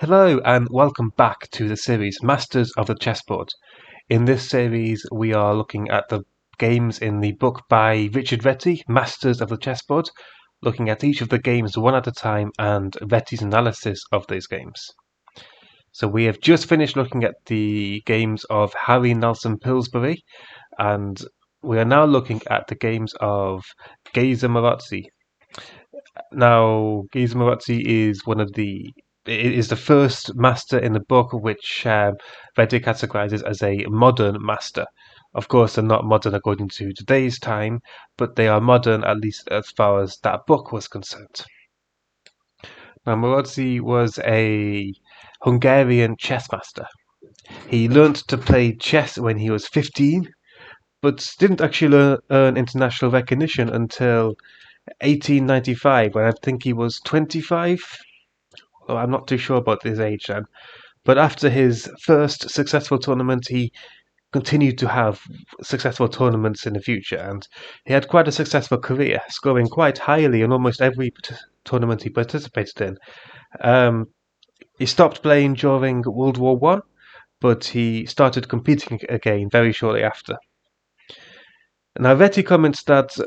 Hello and welcome back to the series Masters of the Chessboard. In this series we are looking at the games in the book by Richard Reti, Masters of the Chessboard, looking at each of the games one at a time and Reti's analysis of those games. So we have just finished looking at the games of Harry Nelson Pillsbury, and we are now looking at the games of Geza Marcozy. Now, Geza Marcozy is the first master in the book which Reti categorizes as a modern master. Of course, they're not modern according to today's time, but they are modern at least as far as that book was concerned. Now, Maroczy was a Hungarian chess master. He learnt to play chess when he was 15, but didn't actually earn international recognition until 1895, when I think he was 25. Well, I'm not too sure about his age then. But after his first successful tournament, he continued to have successful tournaments in the future, and he had quite a successful career, scoring quite highly in almost every tournament he participated in. He stopped playing during World War I, but he started competing again very shortly after. Now, Reti comments that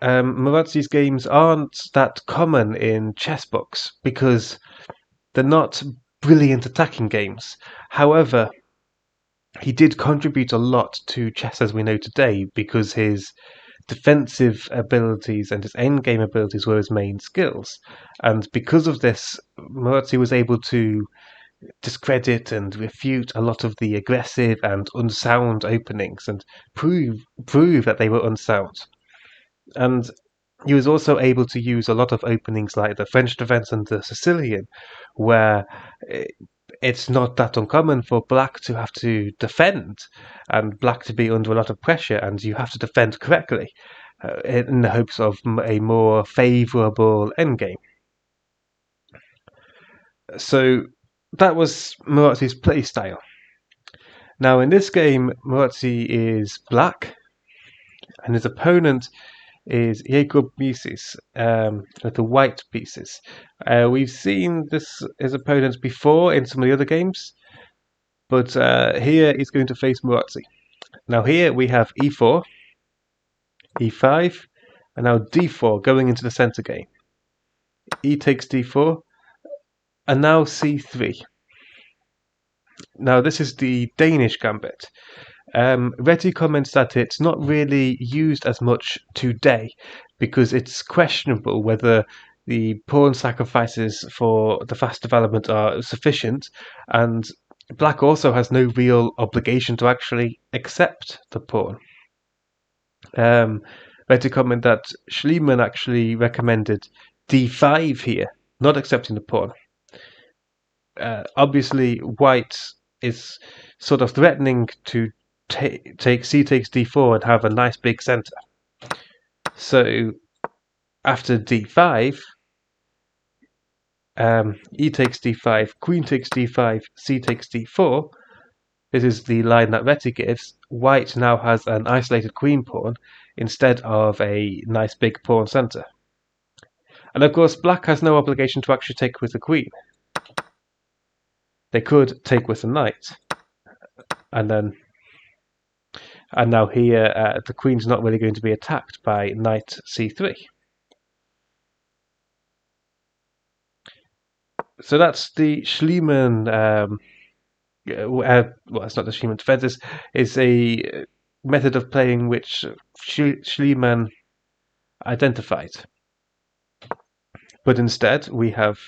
Maroczy's games aren't that common in chess books because they're not brilliant attacking games. However, he did contribute a lot to chess as we know today because his defensive abilities and his endgame abilities were his main skills. And because of this, Maroczy was able to discredit and refute a lot of the aggressive and unsound openings and prove that they were unsound. And he was also able to use a lot of openings like the French defense and the Sicilian, where it's not that uncommon for black to have to defend and black to be under a lot of pressure, and you have to defend correctly in the hopes of a more favourable endgame. So that was Maroczy's play style. Now in this game, Maroczy is black, and his opponent is Jacques Mieses with the white pieces. We've seen his opponent before in some of the other games, but here he's going to face Maroczy. Now here we have e4, e5, and now d4 going into the center game. E takes d4, and now c3. Now this is the Danish Gambit. Reti comments that it's not really used as much today because it's questionable whether the pawn sacrifices for the fast development are sufficient, and black also has no real obligation to actually accept the pawn. Reti comment that Schliemann actually recommended d5 here, not accepting the pawn. Obviously, white is sort of threatening to take c takes d4 and have a nice big center. So after d5, e takes d5, queen takes d5, c takes d4. This is the line that Reti gives. White now has an isolated queen pawn instead of a nice big pawn center. And of course, black has no obligation to actually take with the queen. They could take with the knight, and now here the queen's not really going to be attacked by knight c3. So that's the Schliemann. Well, it's not the Schliemann defense. It's a method of playing which Schliemann identified. But instead, we have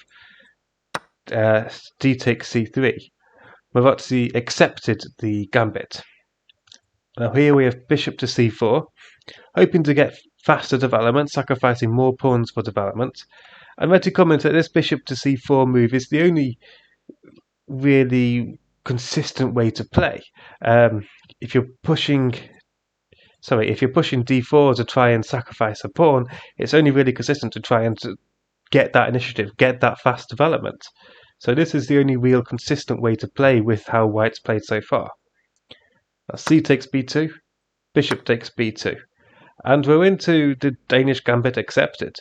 d takes c3. Maroczy accepted the gambit. Now here we have bishop to c4, hoping to get faster development, sacrificing more pawns for development. And Reti comments that this bishop to c4 move is the only really consistent way to play. If you're pushing d4 to try and sacrifice a pawn, it's only really consistent to try and get that initiative, get that fast development. So this is the only real consistent way to play with how white's played so far. Now c takes b2, bishop takes b2, and we're into the Danish Gambit accepted.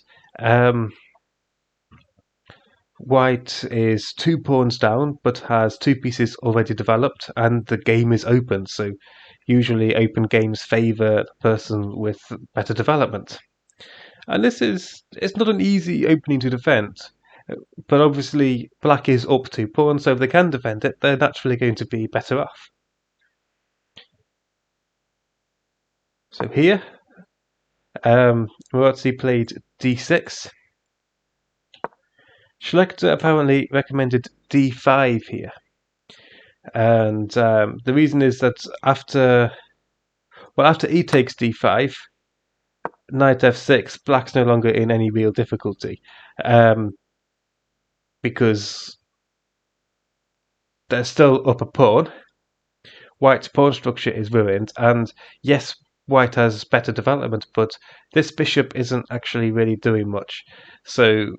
White is 2 pawns down, but has 2 pieces already developed, and the game is open, so usually open games favour the person with better development. And it's not an easy opening to defend, but obviously black is up 2 pawns, so if they can defend it, they're naturally going to be better off. So here, Maroczy played d6. Schlechter apparently recommended d5 here, and the reason is that after e takes d5, knight f6, black's no longer in any real difficulty, because they're still up a pawn. White's pawn structure is ruined, and yes, white has better development, but this bishop isn't actually really doing much. So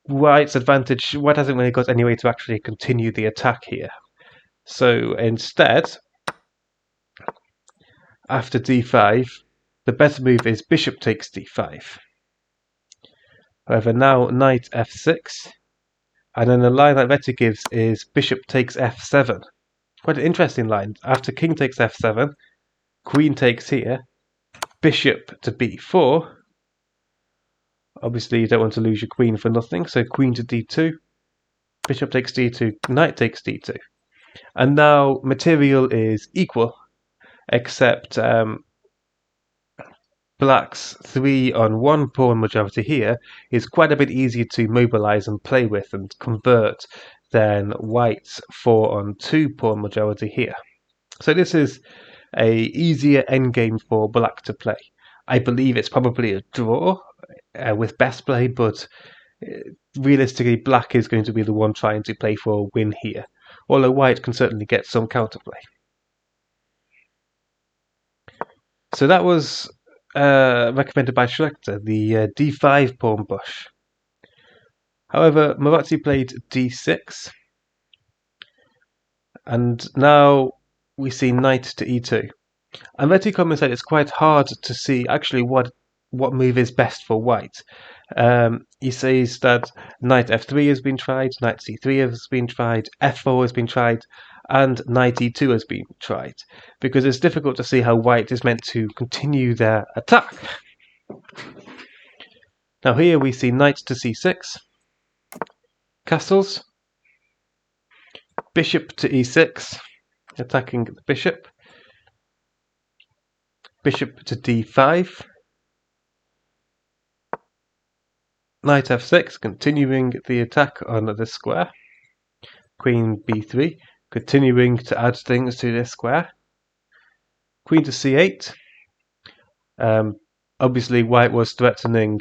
white hasn't really got any way to actually continue the attack here. So instead, after d5, the better move is bishop takes d5. However, now knight f6, and then the line that Reti gives is bishop takes f7. Quite an interesting line. After king takes f7, queen takes here, bishop to b4. Obviously, you don't want to lose your queen for nothing, so queen to d2, bishop takes d2, knight takes d2. And now material is equal, except black's 3 on 1 pawn majority here is quite a bit easier to mobilize and play with and convert than white's 4 on 2 pawn majority here. So this is a easier endgame for black to play. I believe it's probably a draw with best play, but realistically black is going to be the one trying to play for a win here, although white can certainly get some counterplay. So that was recommended by Schlechter, the d5 pawn bush. However, Maroczy played d6, and now we see knight to e2. And Reti comments that it's quite hard to see actually what move is best for white. He says that knight f3 has been tried, knight c3 has been tried, f4 has been tried, and knight e2 has been tried, because it's difficult to see how white is meant to continue their attack. Now here we see knight to c6, castles, bishop to e6, attacking the bishop, bishop to d5, knight f6, continuing the attack on this square, queen b3, continuing to add things to this square, queen to c8. Obviously white was threatening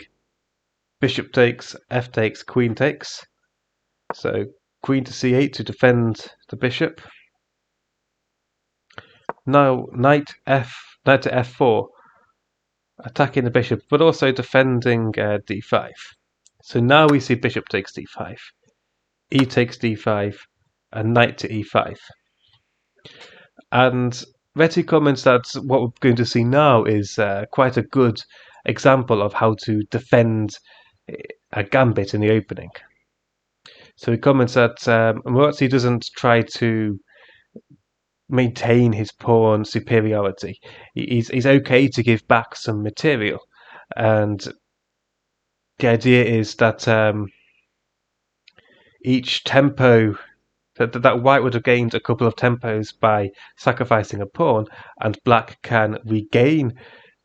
bishop takes, f takes, queen takes, so queen to c8 to defend the bishop. Now knight to f4, attacking the bishop, but also defending d5. So now we see bishop takes d5, e takes d5, and knight to e5. And Reti comments that what we're going to see now is quite a good example of how to defend a gambit in the opening. So he comments that Maroczy doesn't try to maintain his pawn superiority. He's okay to give back some material, and the idea is that each tempo that white would have gained a couple of tempos by sacrificing a pawn, and black can regain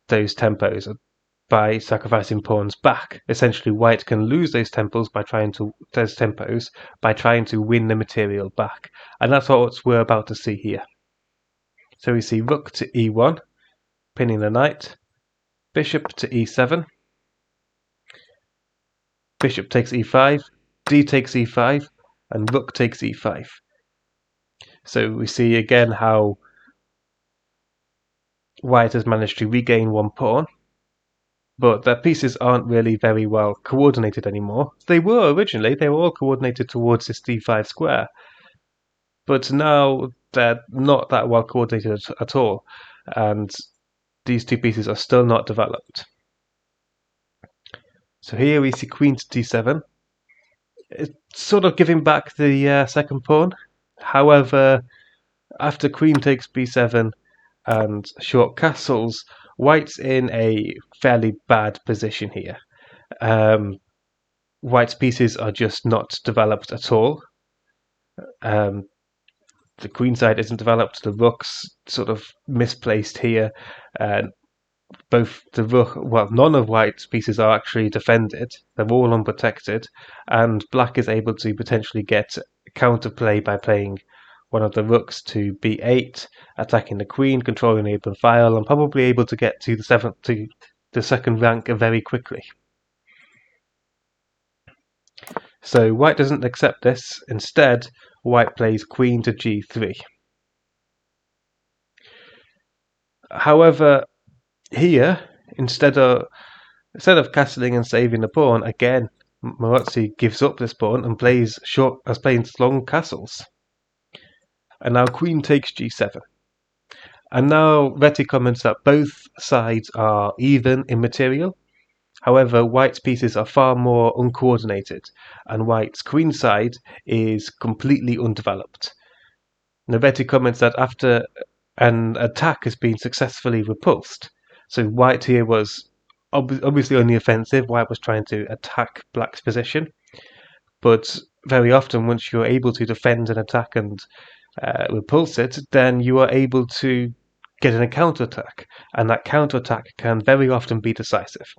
those tempos by sacrificing pawns back. Essentially, white can lose those tempos by trying to win the material back, and that's what we're about to see here. So we see rook to e1, pinning the knight, bishop to e7, bishop takes e5, d takes e5, and rook takes e5. So we see again how white has managed to regain one pawn, but their pieces aren't really very well coordinated anymore. They were originally, they were all coordinated towards this d5 square, but now they're not that well coordinated at all, and these two pieces are still not developed. So here we see queen to d7, It's sort of giving back the second pawn. However, after queen takes b7 and short castles, white's in a fairly bad position here. White's pieces are just not developed at all. The queen side isn't developed, the rook's sort of misplaced here. Both the rook, well, none of white's pieces are actually defended, they're all unprotected, and black is able to potentially get counterplay by playing one of the rooks to b8, attacking the queen, controlling the open file, and probably able to get to the second rank very quickly. So white doesn't accept this. Instead, white plays queen to g3. However, here, instead of castling and saving the pawn, again, Maroczy gives up this pawn and plays long castles. And now queen takes g7. And now Reti comments that both sides are even in material. However, white's pieces are far more uncoordinated, and white's queen side is completely undeveloped. Now Reti comments that after an attack has been successfully repulsed, so white here was obviously on the offensive. White was trying to attack black's position, but very often once you're able to defend an attack and repulse it, then you are able to get in a counterattack, and that counterattack can very often be decisive.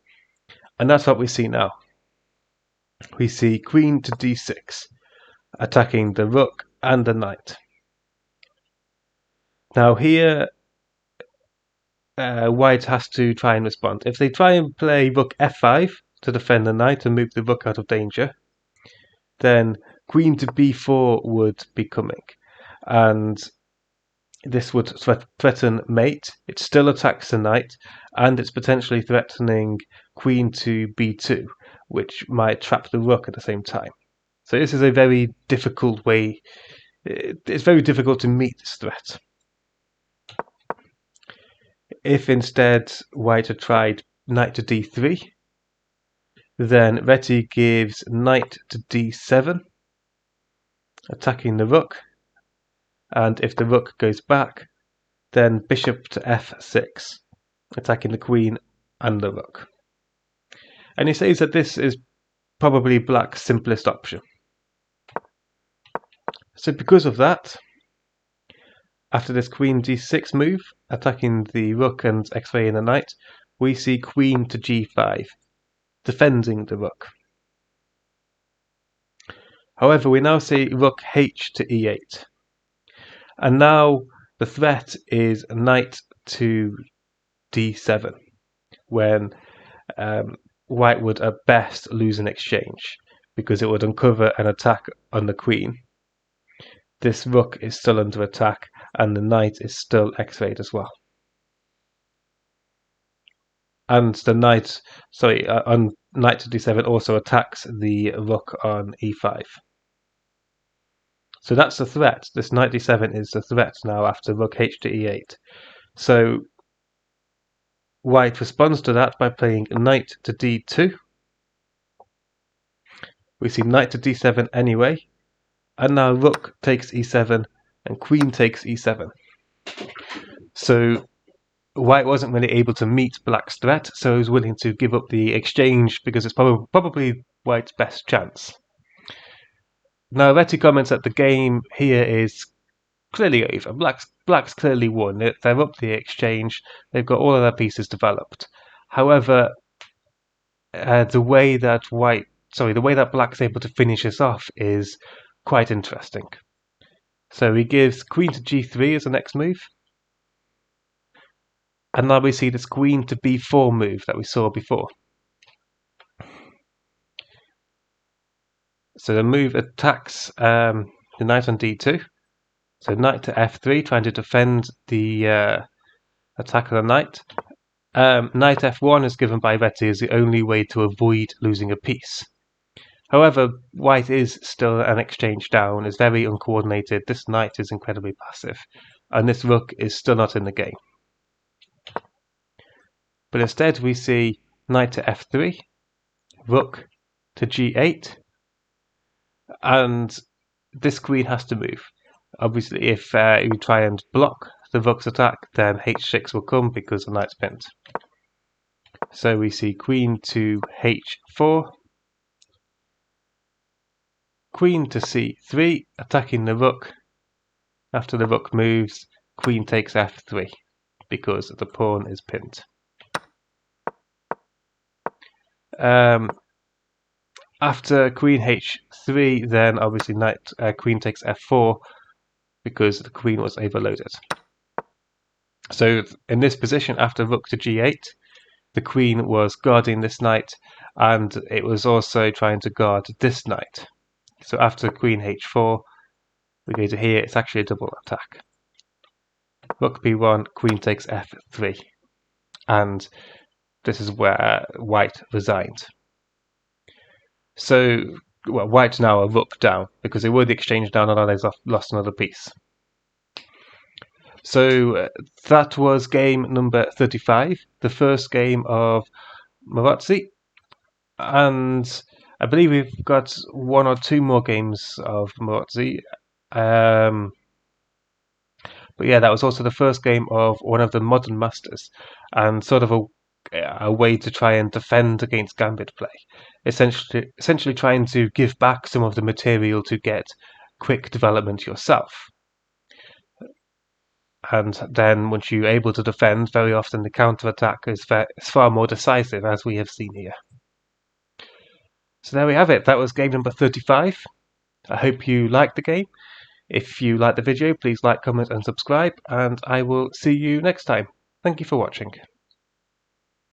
And that's what we see now. We see queen to d6, attacking the rook and the knight. Now here, white has to try and respond. If they try and play rook f5 to defend the knight and move the rook out of danger, then queen to b4 would be coming, and this would threaten mate. It still attacks the knight, and it's potentially threatening queen to b2, which might trap the rook at the same time. So this is a very difficult way. It's very difficult to meet this threat. If instead white had tried knight to d3, then Reti gives knight to d7, attacking the rook, and if the rook goes back, then bishop to f6, attacking the queen and the rook. And he says that this is probably black's simplest option. So because of that, after this queen d6 move, attacking the rook and x-raying the knight, we see queen to g5, defending the rook. However, we now see rook h to e8. And now the threat is knight to d7, when white would at best lose an exchange, because it would uncover an attack on the queen. This rook is still under attack, and the knight is still x-rayed as well. And the knight, on knight to d7 also attacks the rook on e5. So that's the threat. This knight d7 is the threat now after rook h to e8. So white responds to that by playing knight to d2. We see knight to d7 anyway, and now rook takes e7 and queen takes e7. So white wasn't really able to meet black's threat, so he was willing to give up the exchange because it's probably white's best chance. Now Reti comments that the game here is clearly over. Black's clearly won. They're up the exchange. They've got all of their pieces developed. However, the way that black's able to finish this off is quite interesting. So he gives queen to g3 as the next move. And now we see this queen to b4 move that we saw before. So the move attacks the knight on d2. So knight to f3, trying to defend the attack of the knight. Knight f1 is given by Reti as the only way to avoid losing a piece. However, white is still an exchange down, is very uncoordinated. This knight is incredibly passive, and this rook is still not in the game. But instead we see knight to f3, rook to g8, and this queen has to move. Obviously, if you try and block the rook's attack, then h6 will come because the knight's pinned. So we see queen to h4, queen to c3, attacking the rook. After the rook moves, queen takes f3 because the pawn is pinned. After queen h3, then obviously queen takes f4 because the queen was overloaded. So in this position, after rook to g8, the queen was guarding this knight, and it was also trying to guard this knight. So after queen h4, we go to here, it's actually a double attack. Rook b1, queen takes f3, and this is where white resigned. So white now are rook down, because they were the exchange down and now they've lost another piece. So that was game number 35, the first game of Maroczy, and I believe we've got one or two more games of Maroczy. But yeah, that was also the first game of one of the modern masters, and sort of a way to try and defend against gambit play. Essentially trying to give back some of the material to get quick development yourself. And then once you're able to defend, very often the counter-attack is far more decisive, as we have seen here. So there we have it. That was game number 35. I hope you liked the game. If you liked the video, please like, comment and subscribe, and I will see you next time. Thank you for watching.